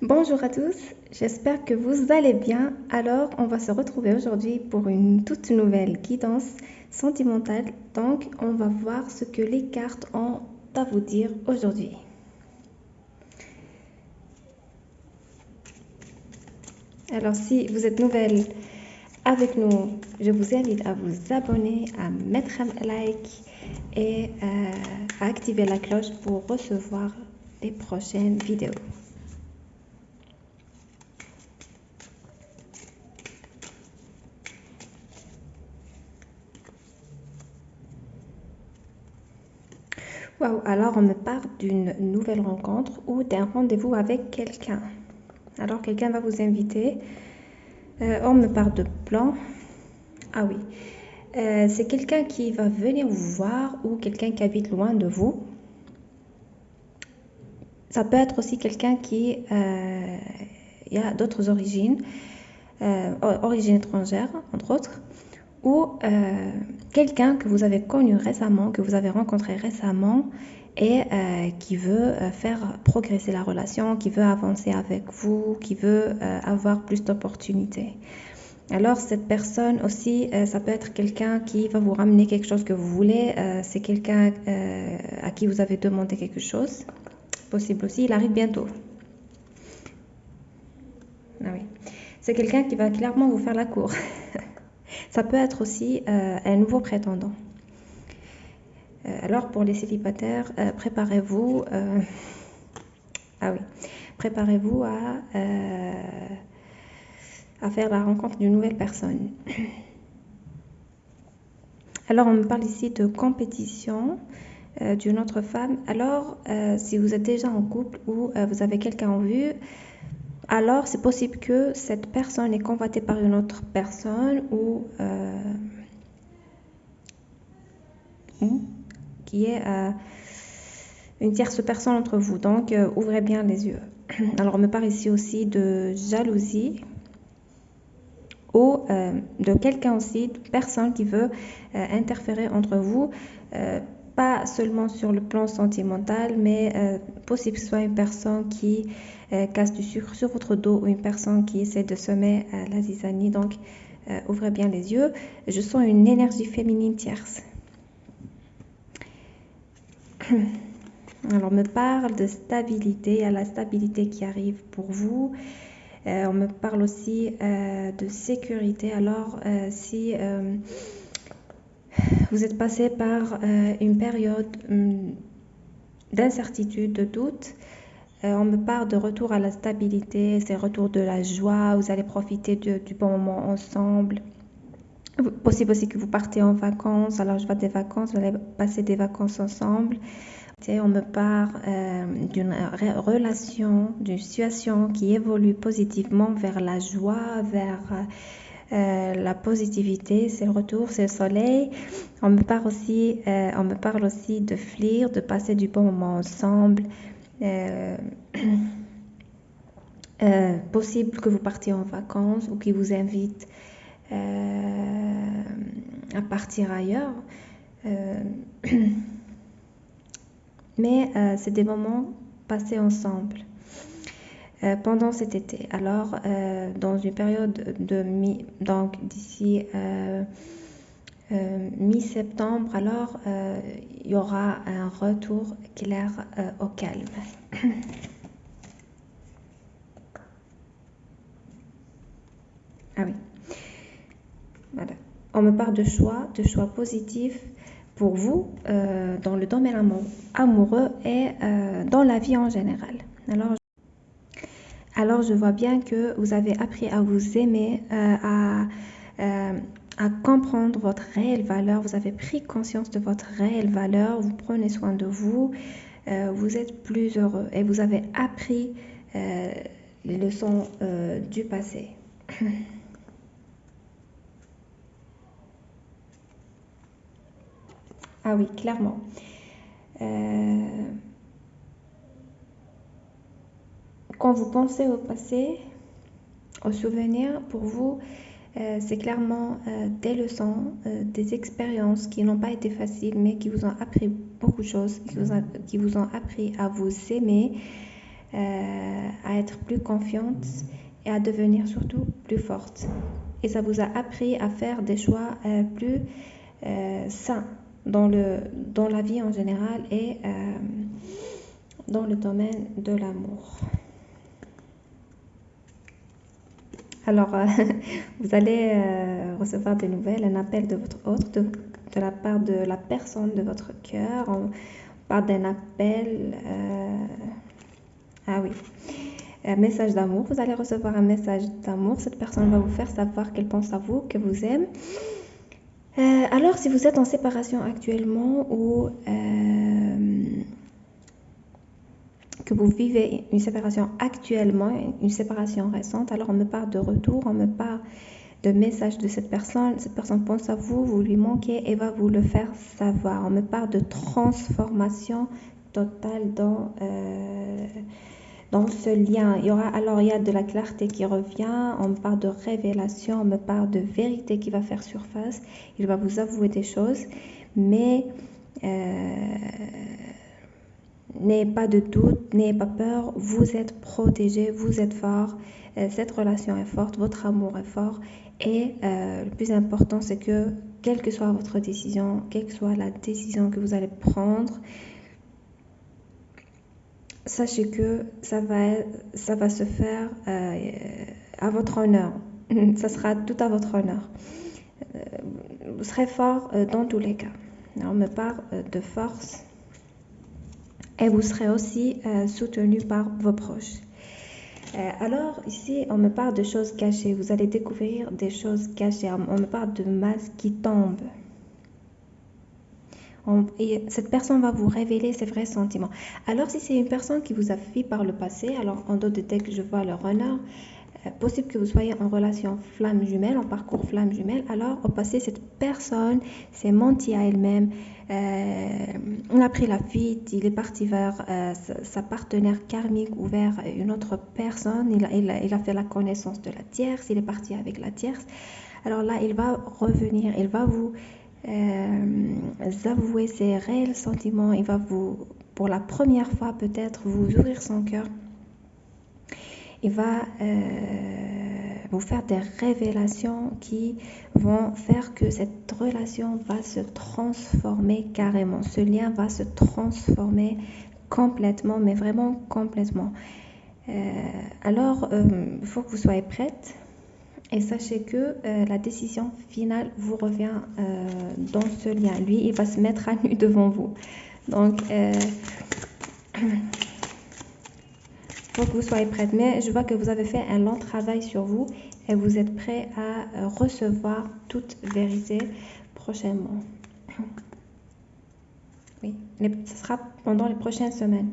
Bonjour à tous, j'espère que vous allez bien. Alors, on va se retrouver aujourd'hui pour une toute nouvelle guidance sentimentale. Donc, on va voir ce que les cartes ont à vous dire aujourd'hui. Alors, si vous êtes nouvelle avec nous, je vous invite à vous abonner, à mettre un like et à activer la cloche pour recevoir les prochaines vidéos. Waouh, alors on me parle d'une nouvelle rencontre ou d'un rendez-vous avec quelqu'un. Alors quelqu'un va vous inviter. On me parle de plan. Ah oui, c'est quelqu'un qui va venir vous voir ou quelqu'un qui habite loin de vous. Ça peut être aussi quelqu'un qui a d'autres origines, origines étrangères entre autres, ou quelqu'un que vous avez connu récemment, que vous avez rencontré récemment et qui veut faire progresser la relation, qui veut avancer avec vous, qui veut avoir plus d'opportunités. Alors cette personne aussi, ça peut être quelqu'un qui va vous ramener quelque chose que vous voulez, c'est quelqu'un à qui vous avez demandé quelque chose, possible aussi, il arrive bientôt. Ah oui. C'est quelqu'un qui va clairement vous faire la cour. Ça peut être aussi un nouveau prétendant. Alors pour les célibataires, préparez-vous ah oui, préparez-vous à faire la rencontre d'une nouvelle personne. Alors on me parle ici de compétition d'une autre femme. Alors si vous êtes déjà en couple ou vous avez quelqu'un en vue, alors c'est possible que cette personne est convoitée par une autre personne ou qui est une tierce personne entre vous. Donc ouvrez bien les yeux. Alors on me parle ici aussi de jalousie ou de quelqu'un aussi, de personne qui veut interférer entre vous, pas seulement sur le plan sentimental, mais possible que ce soit une personne qui casse du sucre sur votre dos ou une personne qui essaie de semer la zizanie. Donc ouvrez bien les yeux. Je sens une énergie féminine tierce. Alors on me parle de stabilité, il y a la stabilité qui arrive pour vous. On me parle aussi de sécurité. Alors si vous êtes passé par une période d'incertitude, de doute, on me parle de retour à la stabilité, c'est le retour de la joie, vous allez profiter du bon moment ensemble. Possible aussi que vous partez en vacances, alors je vois des vacances, vous allez passer des vacances ensemble. On me parle d'une relation, d'une situation qui évolue positivement vers la joie, vers la positivité, c'est le retour, c'est le soleil. On me parle aussi de fuir, de passer du bon moment ensemble. Possible que vous partiez en vacances ou qu'il vous invite à partir ailleurs. Mais c'est des moments passés ensemble pendant cet été. Alors, dans une période donc d'ici mi-septembre, alors il y aura un retour clair au calme. Ah oui, voilà. On me parle de choix positifs pour vous dans le domaine amoureux et dans la vie en général. Alors je vois bien que vous avez appris à vous aimer, à comprendre votre réelle valeur. Vous avez pris conscience de votre réelle valeur. Vous prenez soin de vous. Vous êtes plus heureux et vous avez appris les leçons du passé. Ah oui, clairement. Quand vous pensez au passé, aux souvenirs, pour vous, c'est clairement des leçons, des expériences qui n'ont pas été faciles, mais qui vous ont appris beaucoup de choses, qui vous ont appris à vous aimer, à être plus confiante et à devenir surtout plus forte. Et ça vous a appris à faire des choix plus sains dans la vie en général et dans le domaine de l'amour. Alors, vous allez recevoir des nouvelles, un appel de votre hôte, de la part de la personne de votre cœur. On parle d'un appel. Ah oui, un message d'amour. Vous allez recevoir un message d'amour. Cette personne va vous faire savoir qu'elle pense à vous, que vous aime. Alors, si vous êtes en séparation actuellement ou que vous vivez une séparation actuellement, une séparation récente, alors on me parle de retour, on me parle de message de cette personne pense à vous, vous lui manquez et va vous le faire savoir. On me parle de transformation totale dans ce lien. Il y a de la clarté qui revient, on me parle de révélation, on me parle de vérité qui va faire surface, il va vous avouer des choses, mais n'ayez pas de doute, n'ayez pas peur, vous êtes protégé, vous êtes fort, cette relation est forte, votre amour est fort et le plus important c'est que quelle que soit votre décision, quelle que soit la décision que vous allez prendre, sachez que ça va se faire à votre honneur, ça sera tout à votre honneur. Vous serez fort dans tous les cas. On me parle de force. Et vous serez aussi soutenu par vos proches. Alors ici, on me parle de choses cachées. Vous allez découvrir des choses cachées. On me parle de masques qui tombent. Et cette personne va vous révéler ses vrais sentiments. Alors si c'est une personne qui vous a fui par le passé, alors en dehors de tel que je vois leur honneur, possible que vous soyez en relation flamme jumelle, en parcours flamme jumelle, alors au passé cette personne s'est menti à elle-même, on a pris la fuite, il est parti vers sa partenaire karmique ou vers une autre personne, il a fait la connaissance de la tierce, il est parti avec la tierce, alors là il va revenir, il va vous avouer ses réels sentiments, il va vous, pour la première fois peut-être, vous ouvrir son cœur. Il va vous faire des révélations qui vont faire que cette relation va se transformer carrément. Ce lien va se transformer complètement, mais vraiment complètement. Alors, il faut que vous soyez prête et sachez que la décision finale vous revient dans ce lien. Lui, il va se mettre à nu devant vous. Donc, faut que vous soyez prête, mais je vois que vous avez fait un long travail sur vous et vous êtes prêt à recevoir toute vérité prochainement. Oui, ce sera pendant les prochaines semaines.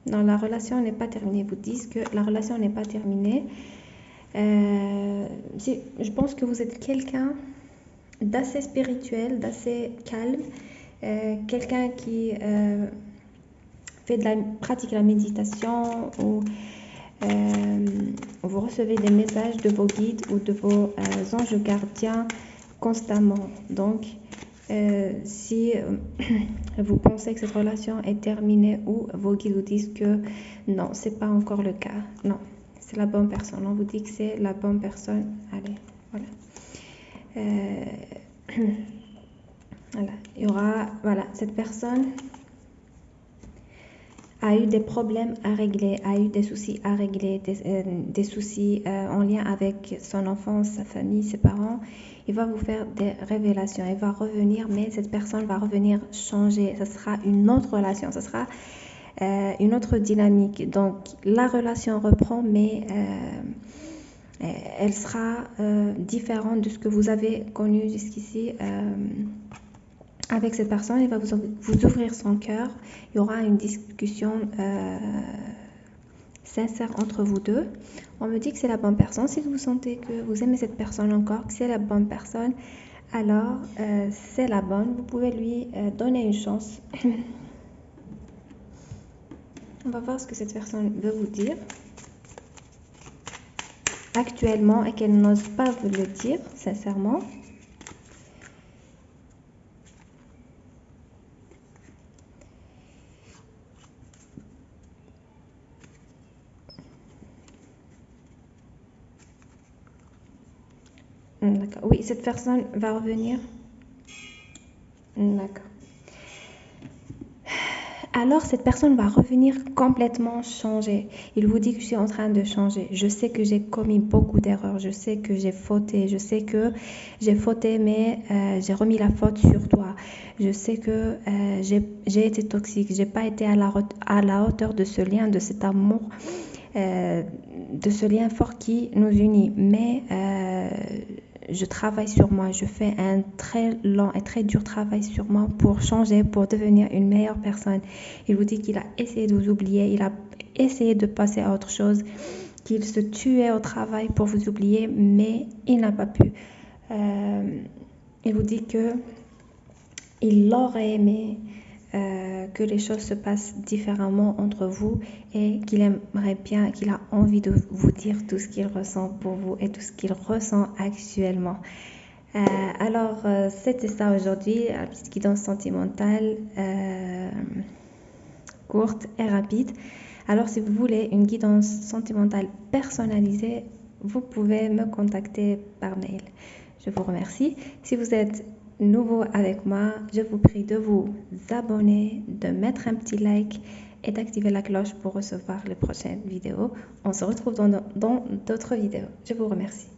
Non, la relation n'est pas terminée. Ils vous disent que la relation n'est pas terminée. Je pense que vous êtes quelqu'un d'assez spirituel, d'assez calme. Quelqu'un qui pratique la méditation ou vous recevez des messages de vos guides ou de vos anges gardiens constamment. Donc, si vous pensez que cette relation est terminée ou vos guides vous disent que non, c'est pas encore le cas. Non, c'est la bonne personne. On vous dit que c'est la bonne personne. Allez, voilà. Voilà, il y aura, voilà, cette personne a eu des problèmes à régler, a eu des soucis à régler, des soucis en lien avec son enfance, sa famille, ses parents. Il va vous faire des révélations, il va revenir, mais cette personne va revenir changer. Ce sera une autre relation, ce sera une autre dynamique. Donc, la relation reprend, mais elle sera différente de ce que vous avez connu jusqu'ici. Avec cette personne, il va vous ouvrir son cœur. Il y aura une discussion sincère entre vous deux. On me dit que c'est la bonne personne. Si vous sentez que vous aimez cette personne encore, que c'est la bonne personne, alors c'est la bonne. Vous pouvez lui donner une chance. On va voir ce que cette personne veut vous dire actuellement et qu'elle n'ose pas vous le dire sincèrement. D'accord. Oui, cette personne va revenir. D'accord. Alors cette personne va revenir complètement changée. Il vous dit que je suis en train de changer. Je sais que j'ai commis beaucoup d'erreurs. Je sais que j'ai fauté. Je sais que j'ai fauté, mais j'ai remis la faute sur toi. Je sais que j'ai été toxique. J'ai pas été à la hauteur de ce lien, de cet amour, euh, de ce lien fort qui nous unit. Mais je travaille sur moi, je fais un très long et très dur travail sur moi pour changer, pour devenir une meilleure personne. Il vous dit qu'il a essayé de vous oublier, il a essayé de passer à autre chose, qu'il se tuait au travail pour vous oublier, mais il n'a pas pu. Euh, il vous dit que il aurait aimé que les choses se passent différemment entre vous et qu'il aimerait bien, qu'il a envie de vous dire tout ce qu'il ressent pour vous et tout ce qu'il ressent actuellement. C'était ça aujourd'hui, la petite guidance sentimentale courte et rapide. Alors, si vous voulez une guidance sentimentale personnalisée, vous pouvez me contacter par mail. Je vous remercie. Si vous êtes nouveau avec moi, je vous prie de vous abonner, de mettre un petit like et d'activer la cloche pour recevoir les prochaines vidéos. On se retrouve dans d'autres vidéos. Je vous remercie.